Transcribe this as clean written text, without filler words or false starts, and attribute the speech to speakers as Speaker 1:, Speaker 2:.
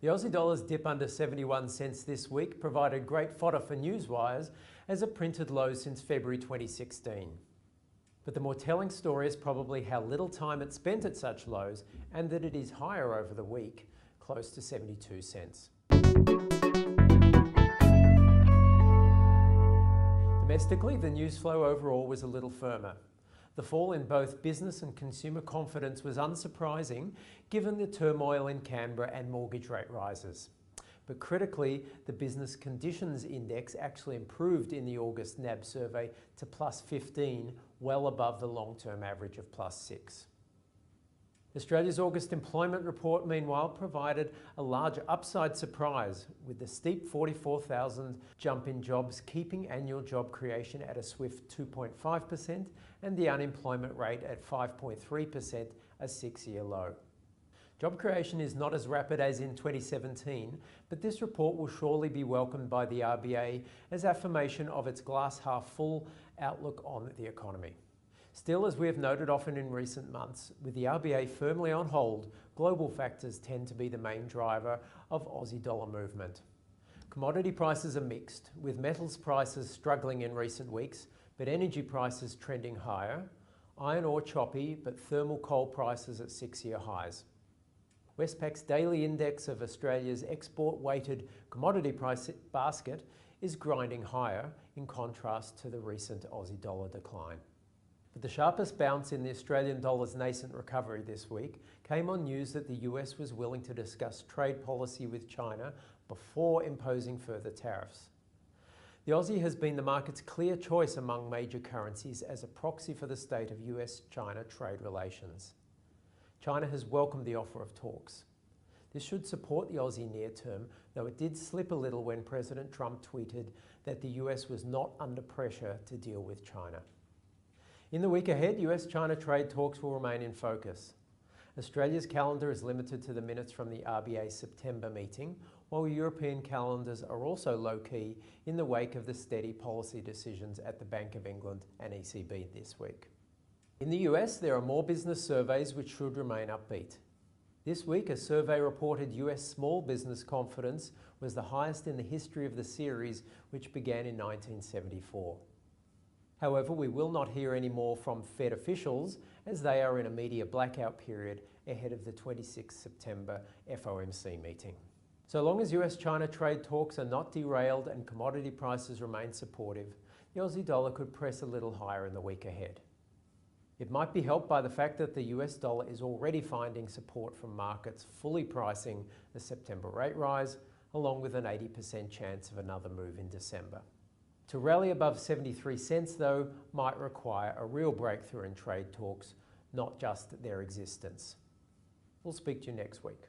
Speaker 1: The Aussie dollar's dip under 71 cents this week provided great fodder for newswires as it printed lows since February 2016. But the more telling story is probably how little time it spent at such lows and that it is higher over the week, close to 72 cents. Domestically, the news flow overall was a little firmer. The fall in both business and consumer confidence was unsurprising given the turmoil in Canberra and mortgage rate rises. But critically, the Business Conditions Index actually improved in the August NAB survey to plus 15, well above the long-term average of plus 6. Australia's August employment report, meanwhile, provided a large upside surprise, with the steep 44,000 jump in jobs keeping annual job creation at a swift 2.5% and the unemployment rate at 5.3%, a 6-year low. Job creation is not as rapid as in 2017, but this report will surely be welcomed by the RBA as affirmation of its glass half full outlook on the economy. Still, as we have noted often in recent months, with the RBA firmly on hold, global factors tend to be the main driver of Aussie dollar movement. Commodity prices are mixed, with metals prices struggling in recent weeks, but energy prices trending higher, iron ore choppy, but thermal coal prices at 6-year highs. Westpac's daily index of Australia's export-weighted commodity price basket is grinding higher, in contrast to the recent Aussie dollar decline. But the sharpest bounce in the Australian dollar's nascent recovery this week came on news that the US was willing to discuss trade policy with China before imposing further tariffs. The Aussie has been the market's clear choice among major currencies as a proxy for the state of US-China trade relations. China has welcomed the offer of talks. This should support the Aussie near term, though it did slip a little when President Trump tweeted that the US was not under pressure to deal with China. In the week ahead, US-China trade talks will remain in focus. Australia's calendar is limited to the minutes from the RBA's September meeting, while European calendars are also low-key in the wake of the steady policy decisions at the Bank of England and ECB this week. In the US, there are more business surveys which should remain upbeat. This week, a survey reported US small business confidence was the highest in the history of the series, which began in 1974. However, we will not hear any more from Fed officials as they are in a media blackout period ahead of the 26th September FOMC meeting. So long as US-China trade talks are not derailed and commodity prices remain supportive, the Aussie dollar could press a little higher in the week ahead. It might be helped by the fact that the US dollar is already finding support from markets fully pricing the September rate rise, along with an 80% chance of another move in December. To rally above 73 cents, though, might require a real breakthrough in trade talks, not just their existence. We'll speak to you next week.